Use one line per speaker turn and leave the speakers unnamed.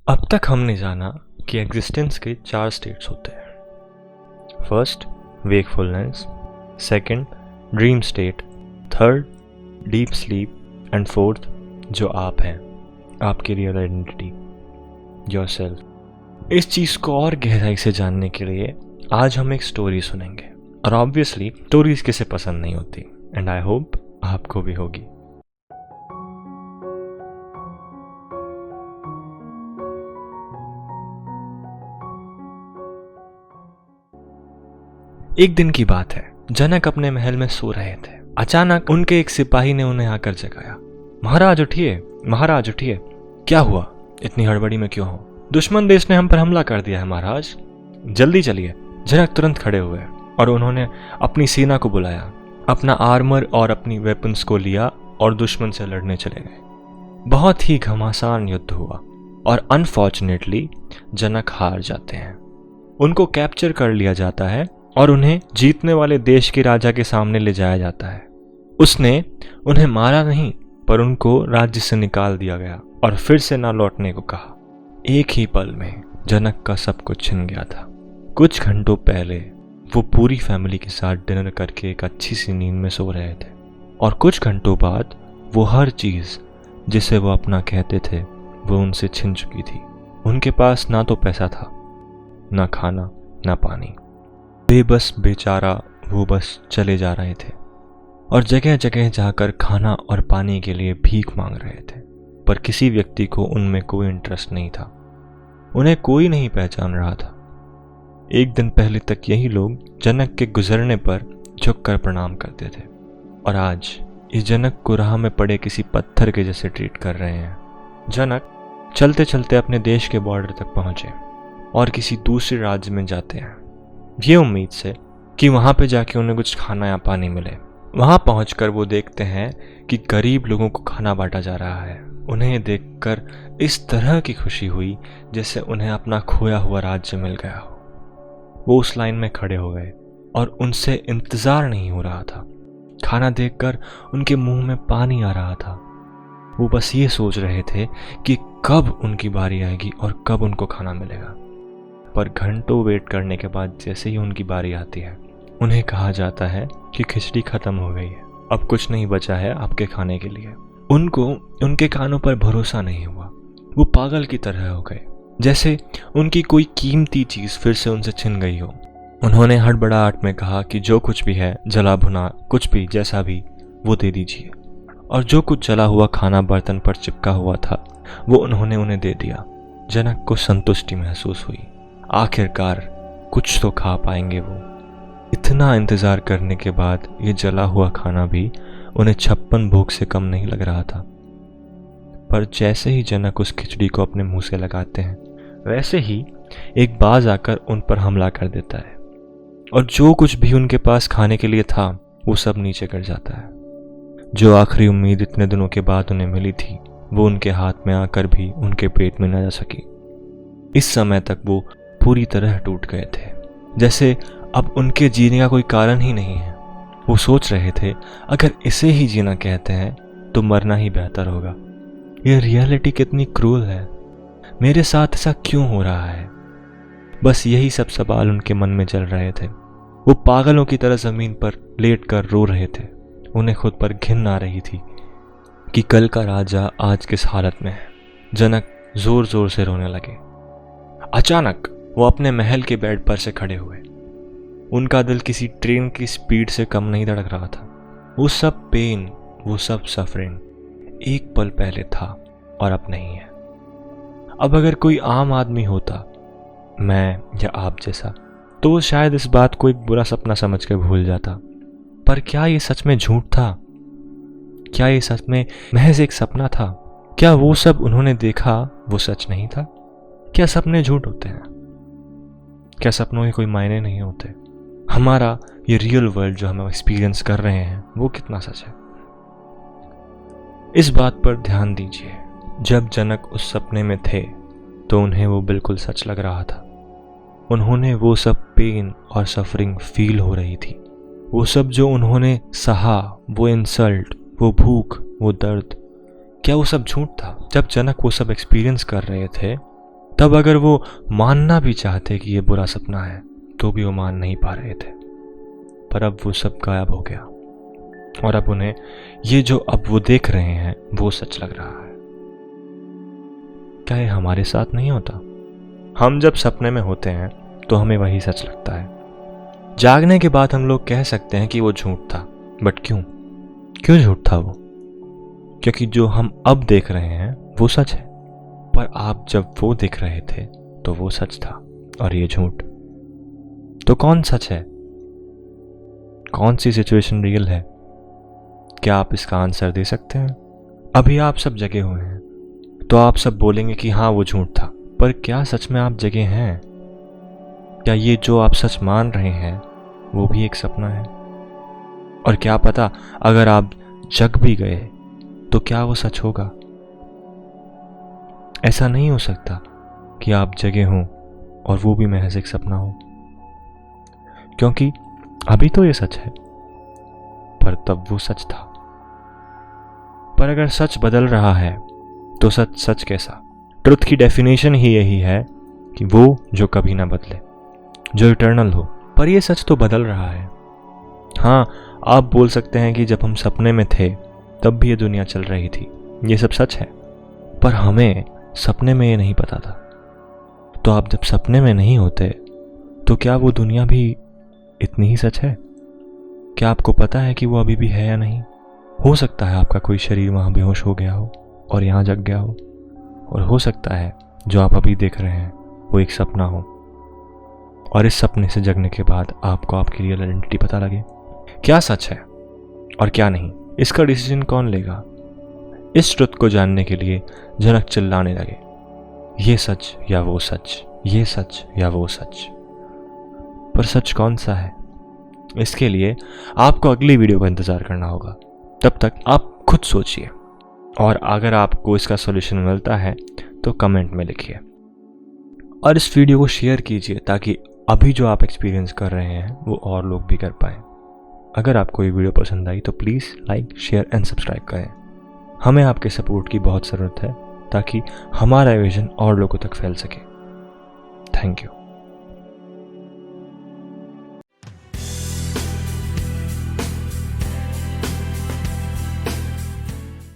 अब तक हमने जाना कि एग्जिस्टेंस के 4 स्टेट्स होते हैं। First, wakefulness. Second, dream state. Third, deep sleep. And fourth, जो आप हैं, आपकी रियल आइडेंटिटी, योरसेल्फ। इस चीज़ को और गहराई से जानने के लिए आज हम एक स्टोरी सुनेंगे। और ऑब्वियसली स्टोरीज किसे पसंद नहीं होती, एंड आई होप आपको भी होगी। एक दिन की बात है, जनक अपने महल में सो रहे थे। अचानक उनके एक सिपाही ने उन्हें आकर जगाया। महाराज उठिए, महाराज उठिए। क्या हुआ? इतनी हड़बड़ी में क्यों हो? दुश्मन देश ने हम पर हमला कर दिया है महाराज, जल्दी चलिए। जनक तुरंत खड़े हुए और उन्होंने अपनी सेना को बुलाया, अपना आर्मर और अपनी वेपन्स को लिया और दुश्मन से लड़ने चले गए। बहुत ही घमासान युद्ध हुआ और अनफॉर्चुनेटली जनक हार जाते हैं। उनको कैप्चर कर लिया जाता है और उन्हें जीतने वाले देश के राजा के सामने ले जाया जाता है। उसने उन्हें मारा नहीं, पर उनको राज्य से निकाल दिया गया और फिर से ना लौटने को कहा। एक ही पल में जनक का सब कुछ छिन गया था। कुछ घंटों पहले वो पूरी फैमिली के साथ डिनर करके एक अच्छी सी नींद में सो रहे थे, और कुछ घंटों बाद वो हर चीज़ जिसे वो अपना कहते थे वो उनसे छिन चुकी थी। उनके पास ना तो पैसा था, ना खाना, ना पानी। बेबस बेचारा वो बस चले जा रहे थे और जगह जगह जाकर खाना और पानी के लिए भीख मांग रहे थे, पर किसी व्यक्ति को उनमें कोई इंटरेस्ट नहीं था। उन्हें कोई नहीं पहचान रहा था। एक दिन पहले तक यही लोग जनक के गुजरने पर झुककर प्रणाम करते थे, और आज इस जनक को राह में पड़े किसी पत्थर के जैसे ट्रीट कर रहे हैं। जनक चलते चलते अपने देश के बॉर्डर तक पहुंचे और किसी दूसरे राज्य में जाते हैं, ये उम्मीद से कि वहाँ पे जाके उन्हें कुछ खाना या पानी मिले। वहाँ पहुंचकर वो देखते हैं कि गरीब लोगों को खाना बांटा जा रहा है। उन्हें देखकर इस तरह की खुशी हुई जैसे उन्हें अपना खोया हुआ राज्य मिल गया हो। वो उस लाइन में खड़े हो गए और उनसे इंतज़ार नहीं हो रहा था। खाना देखकर उनके मुंह में पानी आ रहा था। वो बस ये सोच रहे थे कि कब उनकी बारी आएगी और कब उनको खाना मिलेगा। पर घंटों वेट करने के बाद जैसे ही उनकी बारी आती है, उन्हें कहा जाता है कि खिचड़ी खत्म हो गई है, अब कुछ नहीं बचा है आपके खाने के लिए। उनको उनके कानों पर भरोसा नहीं हुआ। वो पागल की तरह हो गए, जैसे उनकी कोई कीमती चीज़ फिर से उनसे छिन गई हो। उन्होंने हड़बड़ाहट में कहा कि जो कुछ भी है, जला भुना कुछ भी जैसा भी, वो दे दीजिए। और जो कुछ जला हुआ खाना बर्तन पर चिपका हुआ था वो उन्होंने उन्हें दे दिया। जनक को संतुष्टि महसूस हुई। आखिरकार कुछ तो खा पाएंगे वो। इतना इंतज़ार करने के बाद ये जला हुआ खाना भी उन्हें 56 भूख से कम नहीं लग रहा था। पर जैसे ही जनक उस खिचड़ी को अपने मुंह से लगाते हैं, वैसे ही एक बाज आकर उन पर हमला कर देता है और जो कुछ भी उनके पास खाने के लिए था वो सब नीचे गिर जाता है। जो आखिरी उम्मीद इतने दिनों के बाद उन्हें मिली थी वो उनके हाथ में आकर भी उनके पेट में न जा सकी। इस समय तक वो पूरी तरह टूट गए थे, जैसे अब उनके जीने का कोई कारण ही नहीं है। वो सोच रहे थे अगर इसे ही जीना कहते हैं तो मरना ही बेहतर होगा। ये रियलिटी कितनी क्रूल है, मेरे साथ ऐसा क्यों हो रहा है? बस यही सब सवाल उनके मन में चल रहे थे। वो पागलों की तरह जमीन पर लेटकर रो रहे थे। उन्हें खुद पर घिन आ रही थी कि कल का राजा आज किस हालत में है। जनक जोर जोर से रोने लगे। अचानक वो अपने महल के बेड पर से खड़े हुए। उनका दिल किसी ट्रेन की स्पीड से कम नहीं धड़क रहा था। वो सब पेन, वो सब सफरिंग एक पल पहले था और अब नहीं है। अब अगर कोई आम आदमी होता, मैं या आप जैसा, तो वो शायद इस बात को एक बुरा सपना समझ कर भूल जाता। पर क्या ये सच में झूठ था? क्या ये सच में महज एक सपना था? क्या वो सब उन्होंने देखा वो सच नहीं था? क्या सपने झूठ होते हैं? क्या सपनों के कोई मायने नहीं होते? हमारा ये रियल वर्ल्ड जो हम एक्सपीरियंस कर रहे हैं वो कितना सच है? इस बात पर ध्यान दीजिए, जब जनक उस सपने में थे तो उन्हें वो बिल्कुल सच लग रहा था। उन्होंने वो सब पेन और सफरिंग फील हो रही थी। वो सब जो उन्होंने सहा, वो इंसल्ट, वो भूख, वो दर्द, क्या वो सब झूठ था? जब जनक वो सब एक्सपीरियंस कर रहे थे तब अगर वो मानना भी चाहते कि ये बुरा सपना है तो भी वो मान नहीं पा रहे थे। पर अब वो सब गायब हो गया और अब उन्हें ये जो अब वो देख रहे हैं वो सच लग रहा है। क्या ये हमारे साथ नहीं होता? हम जब सपने में होते हैं तो हमें वही सच लगता है। जागने के बाद हम लोग कह सकते हैं कि वो झूठ था, बट क्यों झूठ था वो? क्योंकि जो हम अब देख रहे हैं वो सच है, पर आप जब वो देख रहे थे तो वो सच था और ये झूठ। तो कौन सच है? कौन सी सिचुएशन रियल है? क्या आप इसका आंसर दे सकते हैं? अभी आप सब जगे हुए हैं तो आप सब बोलेंगे कि हाँ वो झूठ था, पर क्या सच में आप जगे हैं? क्या ये जो आप सच मान रहे हैं वो भी एक सपना है? और क्या पता अगर आप जग भी गए तो क्या वो सच होगा? ऐसा नहीं हो सकता कि आप जगे हों और वो भी महज एक सपना हो, क्योंकि अभी तो ये सच है पर तब वो सच था। पर अगर सच बदल रहा है तो सच कैसा? ट्रुथ की डेफिनेशन ही यही है कि वो जो कभी ना बदले, जो इटर्नल हो। पर ये सच तो बदल रहा है। हाँ, आप बोल सकते हैं कि जब हम सपने में थे तब भी ये दुनिया चल रही थी, ये सब सच है, पर हमें सपने में ये नहीं पता था। तो आप जब सपने में नहीं होते तो क्या वो दुनिया भी इतनी ही सच है? क्या आपको पता है कि वो अभी भी है या नहीं? हो सकता है आपका कोई शरीर वहां बेहोश हो गया हो और यहाँ जग गया हो, और हो सकता है जो आप अभी देख रहे हैं वो एक सपना हो, और इस सपने से जगने के बाद आपको आपकी रियल आइडेंटिटी पता लगे। क्या सच है और क्या नहीं, इसका डिसीजन कौन लेगा? इस ट्रुथ को जानने के लिए जनक चिल्लाने लगे, ये सच या वो सच, ये सच या वो सच। पर सच कौन सा है? इसके लिए आपको अगली वीडियो का इंतजार करना होगा। तब तक आप खुद सोचिए, और अगर आपको इसका सॉल्यूशन मिलता है तो कमेंट में लिखिए, और इस वीडियो को शेयर कीजिए ताकि अभी जो आप एक्सपीरियंस कर रहे हैं वो और लोग भी कर पाएं। अगर आपको ये वीडियो पसंद आई तो please like, share and subscribe करें। हमें आपके सपोर्ट की बहुत ज़रूरत है ताकि हमारा विजन और लोगों तक फैल सके। Thank you.